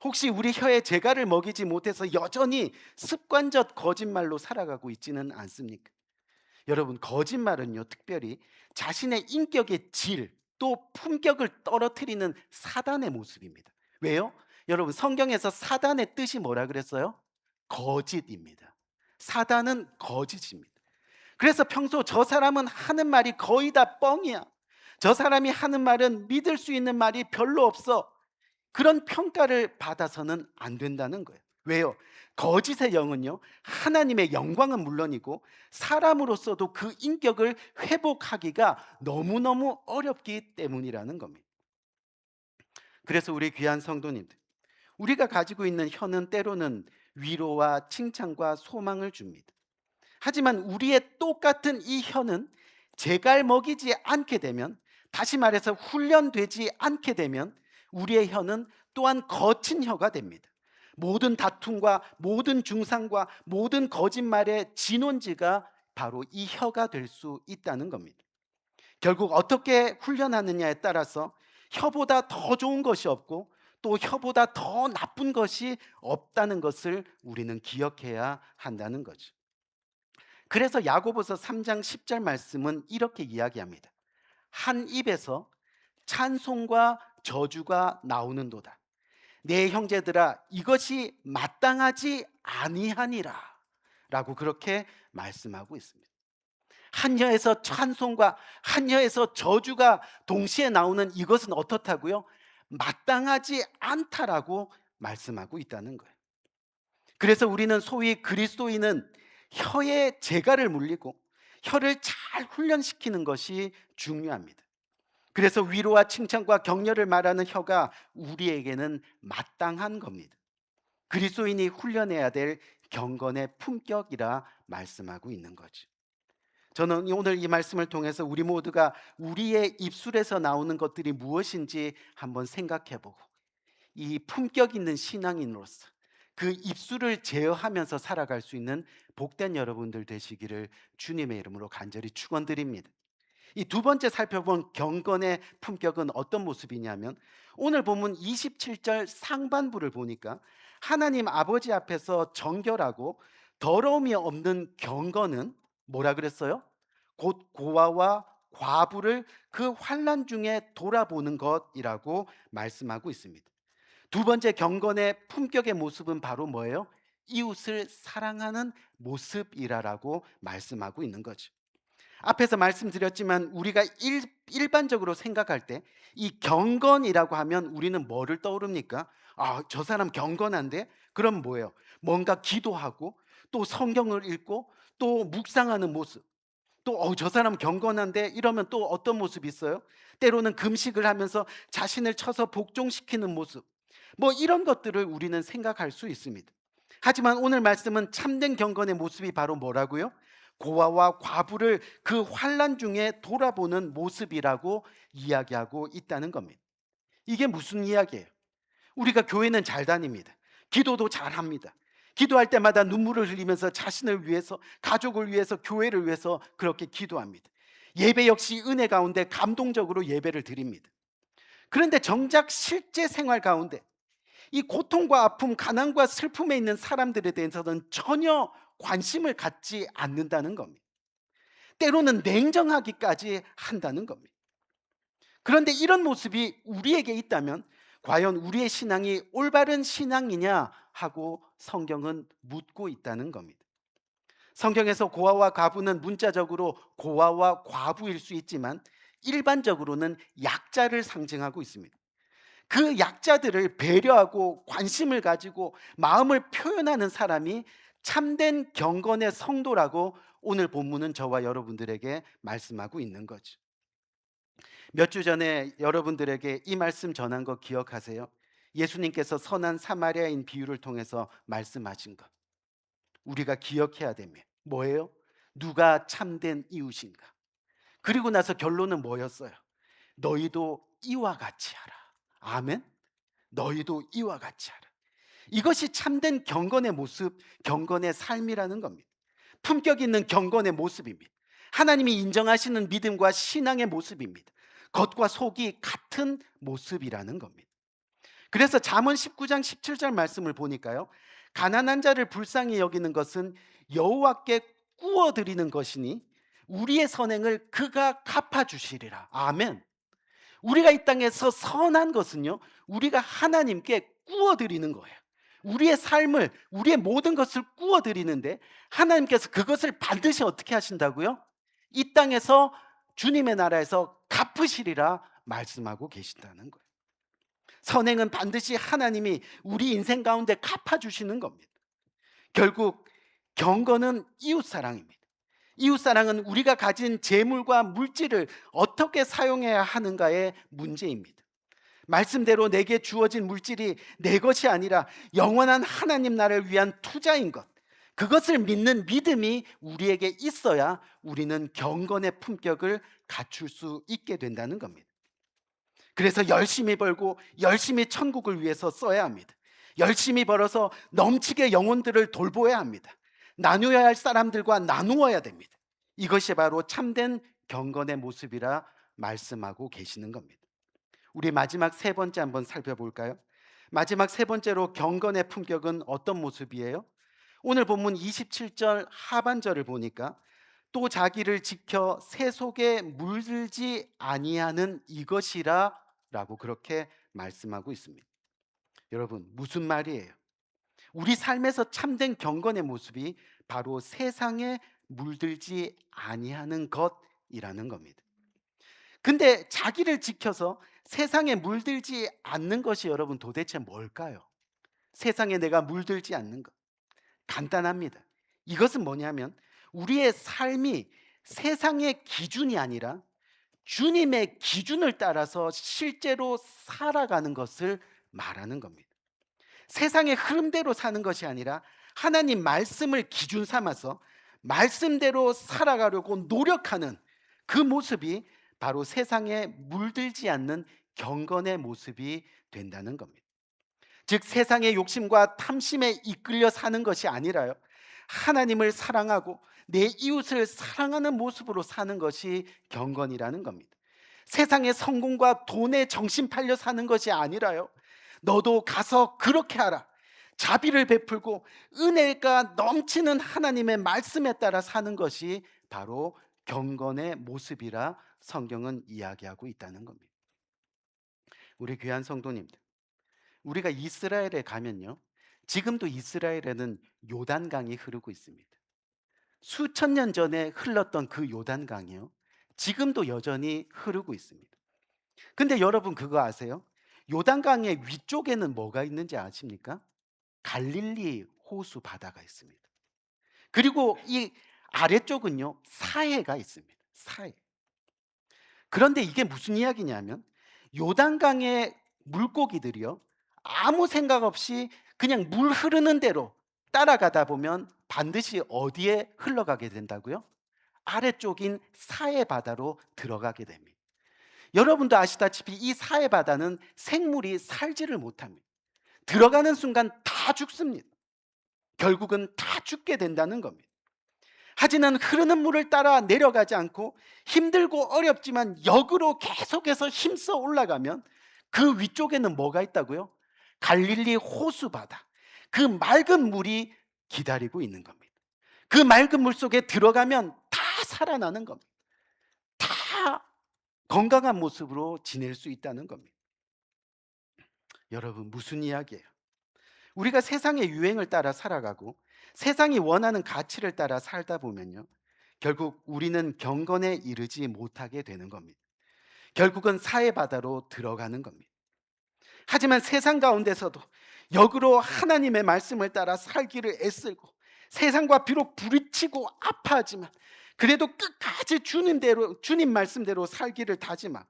혹시 우리 혀에 제갈을 먹이지 못해서 여전히 습관적 거짓말로 살아가고 있지는 않습니까? 여러분, 거짓말은요, 특별히 자신의 인격의 질, 또 품격을 떨어뜨리는 사단의 모습입니다. 왜요? 여러분, 성경에서 사단의 뜻이 뭐라 그랬어요? 거짓입니다. 사단은 거짓입니다. 그래서 평소 저 사람은 하는 말이 거의 다 뻥이야, 저 사람이 하는 말은 믿을 수 있는 말이 별로 없어, 그런 평가를 받아서는 안 된다는 거예요. 왜요? 거짓의 영은요, 하나님의 영광은 물론이고 사람으로서도 그 인격을 회복하기가 너무너무 어렵기 때문이라는 겁니다. 그래서 우리 귀한 성도님들, 우리가 가지고 있는 혀는 때로는 위로와 칭찬과 소망을 줍니다. 하지만 우리의 똑같은 이 혀는 제갈 먹이지 않게 되면, 다시 말해서 훈련되지 않게 되면 우리의 혀는 또한 거친 혀가 됩니다. 모든 다툼과 모든 중상과 모든 거짓말의 진원지가 바로 이 혀가 될 수 있다는 겁니다. 결국 어떻게 훈련하느냐에 따라서 혀보다 더 좋은 것이 없고 또 혀보다 더 나쁜 것이 없다는 것을 우리는 기억해야 한다는 거죠. 그래서 야고보서 3장 10절 말씀은 이렇게 이야기합니다. 한 입에서 찬송과 저주가 나오는도다. 내 형제들아 이것이 마땅하지 아니하니라 라고 그렇게 말씀하고 있습니다. 한 혀에서 찬송과 한 혀에서 저주가 동시에 나오는 이것은 어떻다고요? 마땅하지 않다라고 말씀하고 있다는 거예요. 그래서 우리는 소위 그리스도인은 혀에 재갈을 물리고 혀를 잘 훈련시키는 것이 중요합니다. 그래서 위로와 칭찬과 격려를 말하는 혀가 우리에게는 마땅한 겁니다. 그리스도인이 훈련해야 될 경건의 품격이라 말씀하고 있는 거죠. 저는 오늘 이 말씀을 통해서 우리 모두가 우리의 입술에서 나오는 것들이 무엇인지 한번 생각해 보고 이 품격 있는 신앙인으로서 그 입술을 제어하면서 살아갈 수 있는 복된 여러분들 되시기를 주님의 이름으로 간절히 축원드립니다. 이 두 번째 살펴본 경건의 품격은 어떤 모습이냐면 오늘 본문 27절 상반부를 보니까 하나님 아버지 앞에서 정결하고 더러움이 없는 경건은 뭐라 그랬어요? 곧 고아와 과부를 그 환난 중에 돌아보는 것이라고 말씀하고 있습니다. 두 번째 경건의 품격의 모습은 바로 뭐예요? 이웃을 사랑하는 모습이라고 말씀하고 있는 거죠. 앞에서 말씀드렸지만 우리가 일반적으로 생각할 때 이 경건이라고 하면 우리는 뭐를 떠오릅니까? 저 사람 경건한데? 그럼 뭐예요? 뭔가 기도하고 또 성경을 읽고 또 묵상하는 모습. 또 저 사람 경건한데? 이러면 또 어떤 모습이 있어요? 때로는 금식을 하면서 자신을 쳐서 복종시키는 모습. 뭐 이런 것들을 우리는 생각할 수 있습니다. 하지만 오늘 말씀은 참된 경건의 모습이 바로 뭐라고요? 고아와 과부를 그 환난 중에 돌아보는 모습이라고 이야기하고 있다는 겁니다. 이게 무슨 이야기예요? 우리가 교회는 잘 다닙니다. 기도도 잘합니다. 기도할 때마다 눈물을 흘리면서 자신을 위해서, 가족을 위해서, 교회를 위해서 그렇게 기도합니다. 예배 역시 은혜 가운데 감동적으로 예배를 드립니다. 그런데 정작 실제 생활 가운데 이 고통과 아픔, 가난과 슬픔에 있는 사람들에 대해서는 전혀 관심을 갖지 않는다는 겁니다. 때로는 냉정하기까지 한다는 겁니다. 그런데 이런 모습이 우리에게 있다면 과연 우리의 신앙이 올바른 신앙이냐 하고 성경은 묻고 있다는 겁니다. 성경에서 고아와 과부는 문자적으로 고아와 과부일 수 있지만 일반적으로는 약자를 상징하고 있습니다. 그 약자들을 배려하고 관심을 가지고 마음을 표현하는 사람이 참된 경건의 성도라고 오늘 본문은 저와 여러분들에게 말씀하고 있는 거죠. 몇 주 전에 여러분들에게 이 말씀 전한 거 기억하세요? 예수님께서 선한 사마리아인 비유를 통해서 말씀하신 것. 우리가 기억해야 됩니다. 뭐예요? 누가 참된 이웃인가? 그리고 나서 결론은 뭐였어요? 너희도 이와 같이 하라. 아멘. 너희도 이와 같이 하라. 이것이 참된 경건의 모습, 경건의 삶이라는 겁니다. 품격 있는 경건의 모습입니다. 하나님이 인정하시는 믿음과 신앙의 모습입니다. 겉과 속이 같은 모습이라는 겁니다. 그래서 잠언 19장 17절 말씀을 보니까요. 가난한 자를 불쌍히 여기는 것은 여호와께 꾸어드리는 것이니 우리의 선행을 그가 갚아주시리라. 아멘. 우리가 이 땅에서 선한 것은요, 우리가 하나님께 꾸어드리는 거예요. 우리의 삶을, 우리의 모든 것을 꾸어드리는데 하나님께서 그것을 반드시 어떻게 하신다고요? 이 땅에서 주님의 나라에서 갚으시리라 말씀하고 계신다는 거예요. 선행은 반드시 하나님이 우리 인생 가운데 갚아주시는 겁니다. 결국 경건은 이웃사랑입니다. 이웃사랑은 우리가 가진 재물과 물질을 어떻게 사용해야 하는가의 문제입니다. 말씀대로 내게 주어진 물질이 내 것이 아니라 영원한 하나님 나라를 위한 투자인 것, 그것을 믿는 믿음이 우리에게 있어야 우리는 경건의 품격을 갖출 수 있게 된다는 겁니다. 그래서 열심히 벌고 열심히 천국을 위해서 써야 합니다. 열심히 벌어서 넘치게 영혼들을 돌보아야 합니다. 나누어야 할 사람들과 나누어야 됩니다. 이것이 바로 참된 경건의 모습이라 말씀하고 계시는 겁니다. 우리 마지막 세 번째 한번 살펴볼까요? 마지막 세 번째로 경건의 품격은 어떤 모습이에요? 오늘 본문 27절 하반절을 보니까 또 자기를 지켜 새 속에 물들지 아니하는 이것이라 라고 그렇게 말씀하고 있습니다. 여러분, 무슨 말이에요? 우리 삶에서 참된 경건의 모습이 바로 세상에 물들지 아니하는 것이라는 겁니다. 근데 자기를 지켜서 세상에 물들지 않는 것이 여러분 도대체 뭘까요? 세상에 내가 물들지 않는 것. 간단합니다. 이것은 뭐냐면 우리의 삶이 세상의 기준이 아니라 주님의 기준을 따라서 실제로 살아가는 것을 말하는 겁니다. 세상의 흐름대로 사는 것이 아니라 하나님 말씀을 기준 삼아서 말씀대로 살아가려고 노력하는 그 모습이 바로 세상에 물들지 않는 경건의 모습이 된다는 겁니다. 즉 세상의 욕심과 탐심에 이끌려 사는 것이 아니라요, 하나님을 사랑하고 내 이웃을 사랑하는 모습으로 사는 것이 경건이라는 겁니다. 세상의 성공과 돈에 정신 팔려 사는 것이 아니라요, 너도 가서 그렇게 하라, 자비를 베풀고 은혜가 넘치는 하나님의 말씀에 따라 사는 것이 바로 경건의 모습이라 성경은 이야기하고 있다는 겁니다. 우리 귀한 성도님들, 우리가 이스라엘에 가면요, 지금도 이스라엘에는 요단강이 흐르고 있습니다. 수천 년 전에 흘렀던 그 요단강이요, 지금도 여전히 흐르고 있습니다. 근데 여러분 그거 아세요? 요단강의 위쪽에는 뭐가 있는지 아십니까? 갈릴리 호수 바다가 있습니다. 그리고 이 아래쪽은요, 사해가 있습니다. 사해. 그런데 이게 무슨 이야기냐면 요단강의 물고기들이요, 아무 생각 없이 그냥 물 흐르는 대로 따라가다 보면 반드시 어디에 흘러가게 된다고요? 아래쪽인 사해 바다로 들어가게 됩니다. 여러분도 아시다시피 이 사해 바다는 생물이 살지를 못합니다. 들어가는 순간 다 죽습니다. 결국은 다 죽게 된다는 겁니다. 하지만 흐르는 물을 따라 내려가지 않고 힘들고 어렵지만 역으로 계속해서 힘써 올라가면 그 위쪽에는 뭐가 있다고요? 갈릴리 호수 바다, 그 맑은 물이 기다리고 있는 겁니다. 그 맑은 물 속에 들어가면 다 살아나는 겁니다. 다 건강한 모습으로 지낼 수 있다는 겁니다. 여러분, 무슨 이야기예요? 우리가 세상의 유행을 따라 살아가고 세상이 원하는 가치를 따라 살다 보면요, 결국 우리는 경건에 이르지 못하게 되는 겁니다. 결국은 사해 바다로 들어가는 겁니다. 하지만 세상 가운데서도 역으로 하나님의 말씀을 따라 살기를 애쓰고 세상과 비록 부딪히고 아파하지만 그래도 끝까지 주님 말씀대로 살기를 다짐하고,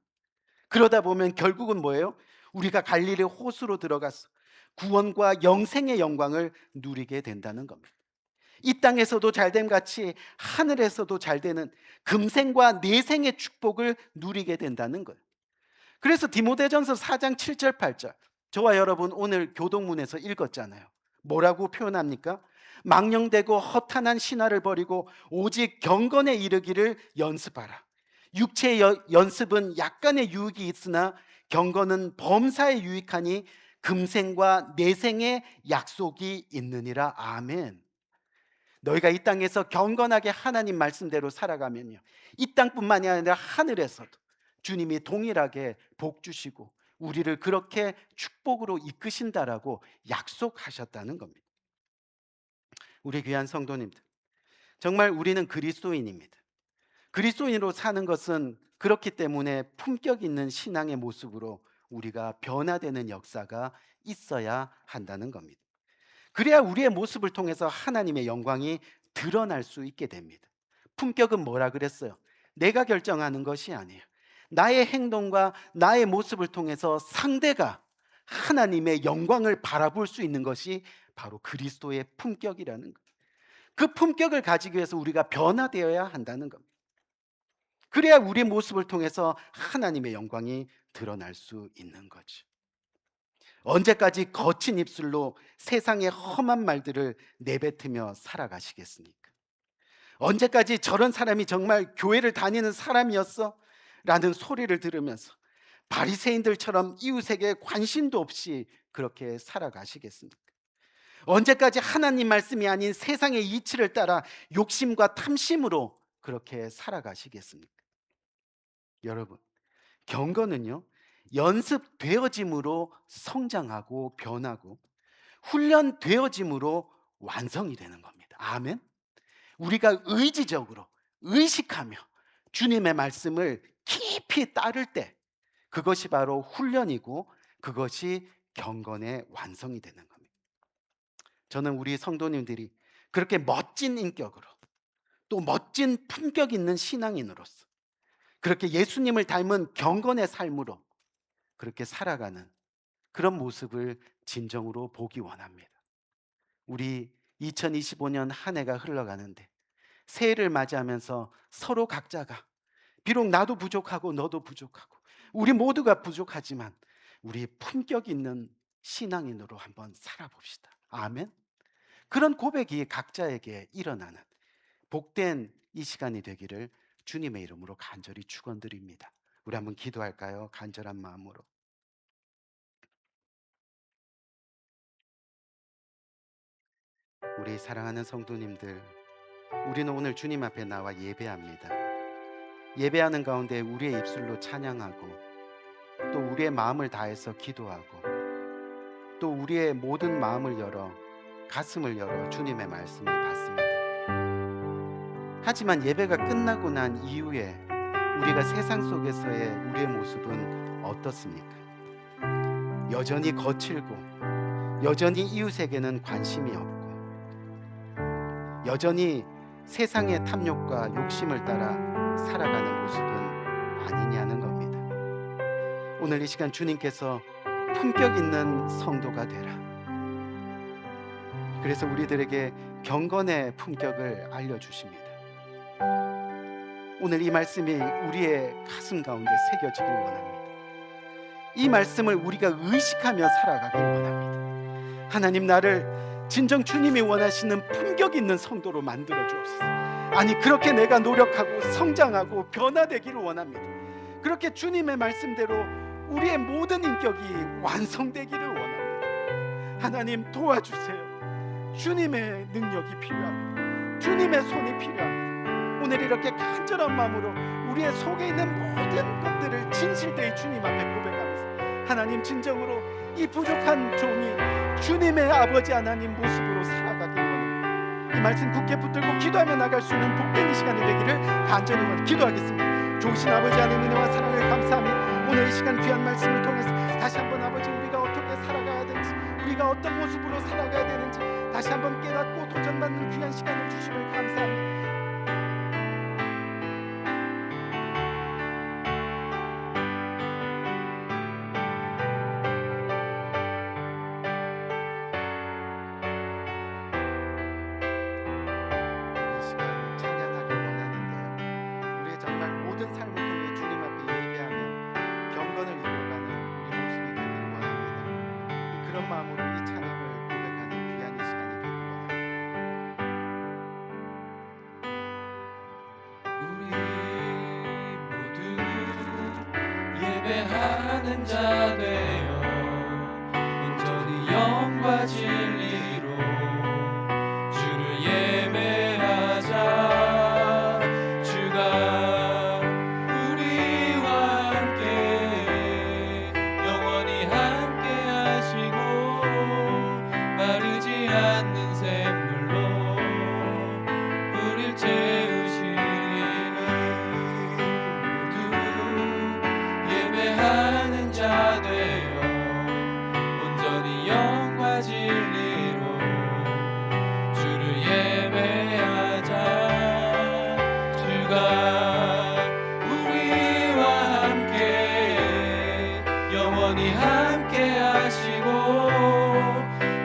그러다 보면 결국은 뭐예요? 우리가 갈릴리 호수로 들어가서 구원과 영생의 영광을 누리게 된다는 겁니다. 이 땅에서도 잘됨 같이 하늘에서도 잘 되는 금생과 내생의 축복을 누리게 된다는 거예요. 그래서 디모데전서 4장 7절 8절, 저와 여러분 오늘 교동문에서 읽었잖아요. 뭐라고 표현합니까? 망령되고 허탄한 신화를 버리고 오직 경건에 이르기를 연습하라. 육체의 연습은 약간의 유익이 있으나 경건은 범사에 유익하니 금생과 내생의 약속이 있느니라. 아멘. 너희가 이 땅에서 경건하게 하나님 말씀대로 살아가면요, 이 땅뿐만이 아니라 하늘에서도 주님이 동일하게 복 주시고 우리를 그렇게 축복으로 이끄신다라고 약속하셨다는 겁니다. 우리 귀한 성도님들, 정말 우리는 그리스도인입니다. 그리스도인으로 사는 것은 그렇기 때문에 품격 있는 신앙의 모습으로 우리가 변화되는 역사가 있어야 한다는 겁니다. 그래야 우리의 모습을 통해서 하나님의 영광이 드러날 수 있게 됩니다. 품격은 뭐라 그랬어요? 내가 결정하는 것이 아니에요. 나의 행동과 나의 모습을 통해서 상대가 하나님의 영광을 바라볼 수 있는 것이 바로 그리스도의 품격이라는 거예요. 그 품격을 가지기 위해서 우리가 변화되어야 한다는 겁니다. 그래야 우리의 모습을 통해서 하나님의 영광이 드러날 수 있는 거죠. 언제까지 거친 입술로 세상의 험한 말들을 내뱉으며 살아가시겠습니까? 언제까지 저런 사람이 정말 교회를 다니는 사람이었어? 라는 소리를 들으면서 바리새인들처럼 이웃에게 관심도 없이 그렇게 살아가시겠습니까? 언제까지 하나님 말씀이 아닌 세상의 이치를 따라 욕심과 탐심으로 그렇게 살아가시겠습니까? 여러분, 경건은요, 연습되어짐으로 성장하고 변하고 훈련되어짐으로 완성이 되는 겁니다. 아멘. 우리가 의지적으로 의식하며 주님의 말씀을 깊이 따를 때 그것이 바로 훈련이고 그것이 경건의 완성이 되는 겁니다. 저는 우리 성도님들이 그렇게 멋진 인격으로 또 멋진 품격 있는 신앙인으로서 그렇게 예수님을 닮은 경건의 삶으로 그렇게 살아가는 그런 모습을 진정으로 보기 원합니다. 우리 2025년 한 해가 흘러가는데 새해를 맞이하면서 서로 각자가 비록 나도 부족하고 너도 부족하고 우리 모두가 부족하지만 우리 품격 있는 신앙인으로 한번 살아봅시다. 아멘. 그런 고백이 각자에게 일어나는 복된 이 시간이 되기를 주님의 이름으로 간절히 축원드립니다. 우리 한번 기도할까요? 간절한 마음으로. 우리 사랑하는 성도님들, 우리는 오늘 주님 앞에 나와 예배합니다. 예배하는 가운데 우리의 입술로 찬양하고 또 우리의 마음을 다해서 기도하고 또 우리의 모든 마음을 열어 가슴을 열어 주님의 말씀을 받습니다. 하지만 예배가 끝나고 난 이후에 우리가 세상 속에서의 우리의 모습은 어떻습니까? 여전히 거칠고 여전히 이웃에게는 관심이 없고 여전히 세상의 탐욕과 욕심을 따라 살아가는 모습은 아니냐는 겁니다. 오늘 이 시간 주님께서 품격 있는 성도가 되라. 그래서 우리들에게 경건의 품격을 알려주십니다. 오늘 이 말씀이 우리의 가슴 가운데 새겨지길 원합니다. 이 말씀을 우리가 의식하며 살아가길 원합니다. 하나님, 나를 진정 주님이 원하시는 품격 있는 성도로 만들어 주옵소서. 아니, 그렇게 내가 노력하고 성장하고 변화되기를 원합니다. 그렇게 주님의 말씀대로 우리의 모든 인격이 완성되기를 원합니다. 하나님, 도와주세요. 주님의 능력이 필요합니다. 주님의 손이 필요합니다. 오늘 이렇게 간절한 마음으로 우리의 속에 있는 모든 것들을 진실되이 주님 앞에 고백하면서 하나님, 진정으로 이 부족한 종이 주님의 아버지 하나님 모습으로 살아가길 원합니다. 이 말씀 굳게 붙들고 기도하며 나갈 수 있는 복된 이 시간이 되기를 간절히 기도하겠습니다. 좋으신 아버지 하나님, 은혜와 사랑을 감사합니다. 오늘 이 시간 귀한 말씀을 통해서 다시 한번 아버지, 우리가 어떻게 살아가야 되는지, 우리가 어떤 모습으로 살아가야 되는지 다시 한번 깨닫고 도전받는 귀한 시간을 주심을 감사합니다. 예배하는 자 되어 온전히 영과 진리로 주를 예배하자. 주가 우리와 함께 영원히 함께 하시고 마르지 않는 샘물로 우릴 채우시리니 모두 예배하는 자 되어 온전히 영과 진리로 주를 예배하자. 주가 우리와 함께 영원히 함께 하시고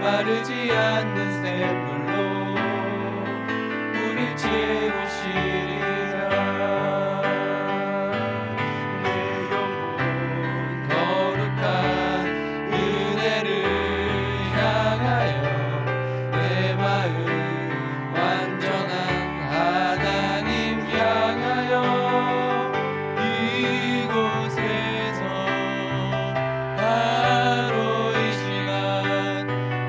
마르지 않는 샘물로 우릴 채우시리라. 내 영혼 거룩한 은혜를 향하여 내 마음 완전한 하나님 향하여 이곳에서 바로 이 시간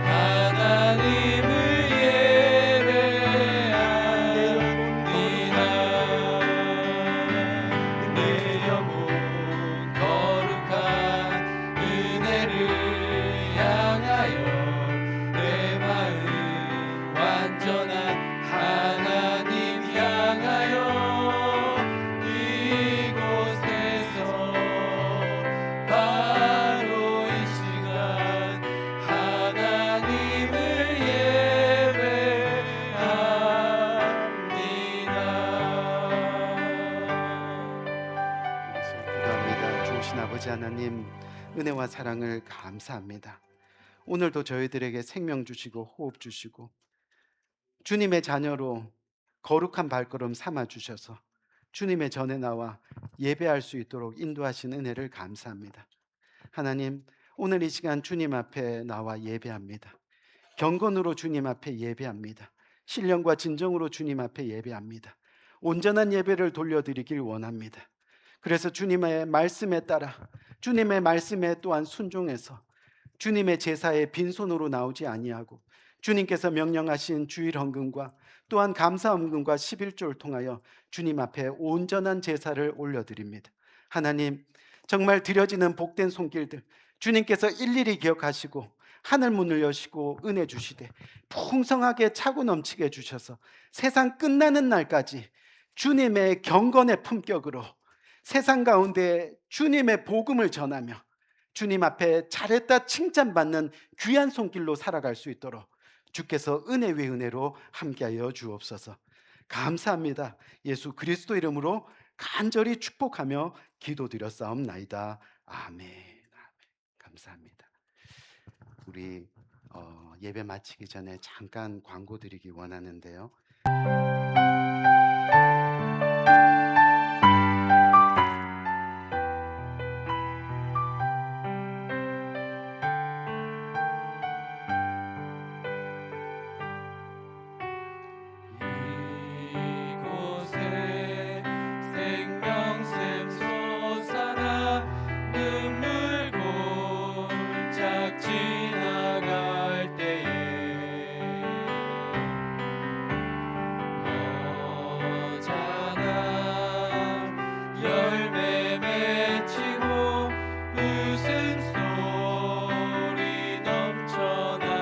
하나님을 예배합니다. 하나님, 은혜와 사랑을 감사합니다. 오늘도 저희들에게 생명 주시고 호흡 주시고 주님의 자녀로 거룩한 발걸음 삼아 주셔서 주님의 전에 나와 예배할 수 있도록 인도하신 은혜를 감사합니다. 하나님, 오늘 이 시간 주님 앞에 나와 예배합니다. 경건으로 주님 앞에 예배합니다. 신령과 진정으로 주님 앞에 예배합니다. 온전한 예배를 돌려드리길 원합니다. 그래서 주님의 말씀에 따라 주님의 말씀에 또한 순종해서 주님의 제사에 빈손으로 나오지 아니하고 주님께서 명령하신 주일 헌금과 또한 감사 헌금과 11조를 통하여 주님 앞에 온전한 제사를 올려드립니다. 하나님, 정말 드려지는 복된 손길들 주님께서 일일이 기억하시고 하늘 문을 여시고 은혜 주시되 풍성하게 차고 넘치게 해주셔서 세상 끝나는 날까지 주님의 경건의 품격으로 세상 가운데 주님의 복음을 전하며 주님 앞에 잘했다 칭찬받는 귀한 손길로 살아갈 수 있도록 주께서 은혜 위 은혜로 함께하여 주옵소서. 감사합니다. 예수 그리스도 이름으로 간절히 축복하며 기도드렸사옵나이다. 아멘. 아멘. 감사합니다. 우리 예배 마치기 전에 잠깐 광고 드리기 원하는데요. 이곳에 생명샘 솟아나 눈물 골짝 지나갈 때에 머자나 열매 맺히고 웃음소리 넘쳐나리라.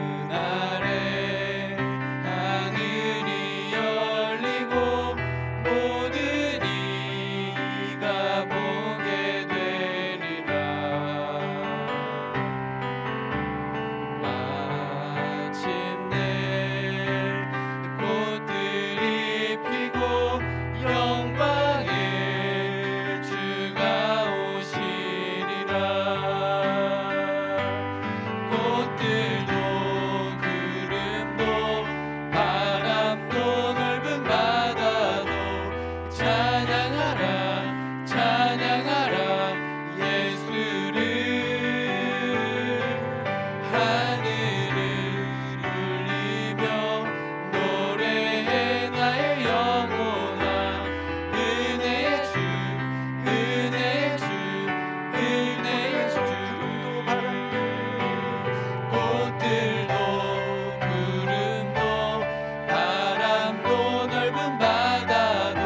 그날에 하늘이 열리고 모든 이가 보게 되리라. 마침내 꽃들이 피고 영광의 주가 오시리라. 꽃들도 구름도 바람도 넓은 바다도 찬양하라 찬양하라 예수를. 하늘을 울리며 노래해 나의 영혼아. 은혜의 주 은혜의 주 은혜의 주. 꽃들도 구름도 바람도 넓은 바다도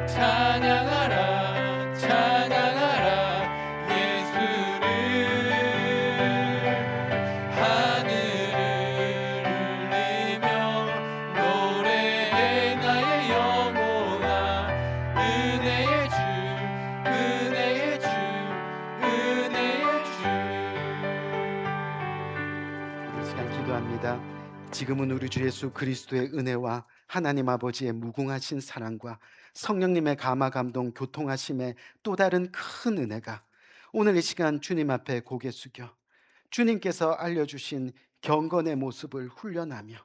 찬양하라 찬양하라 예수를. 하늘을 울리며 노래해 나의 영혼아. 은혜의 주 은혜의 주 은혜의 주. 이 시간 기도합니다. 지금은 우리 주 예수 그리스도의 은혜와 하나님 아버지의 무궁하신 사랑과 성령님의 감화 감동 교통하심의 또 다른 큰 은혜가 오늘 이 시간 주님 앞에 고개 숙여 주님께서 알려주신 경건의 모습을 훈련하며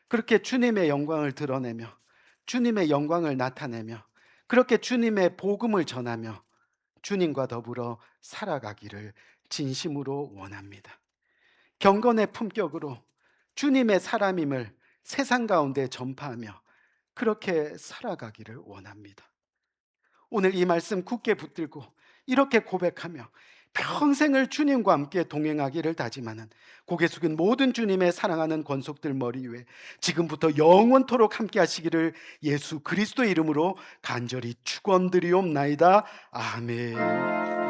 그렇게 주님의 영광을 드러내며 주님의 영광을 나타내며 그렇게 주님의 복음을 전하며 주님과 더불어 살아가기를 진심으로 원합니다. 경건의 품격으로 주님의 사람임을 세상 가운데 전파하며 그렇게 살아가기를 원합니다. 오늘 이 말씀 굳게 붙들고 이렇게 고백하며 평생을 주님과 함께 동행하기를 다짐하는 고개 숙인 모든 주님의 사랑하는 권속들 머리 위에 지금부터 영원토록 함께 하시기를 예수 그리스도 이름으로 간절히 축원드리옵나이다. 아멘.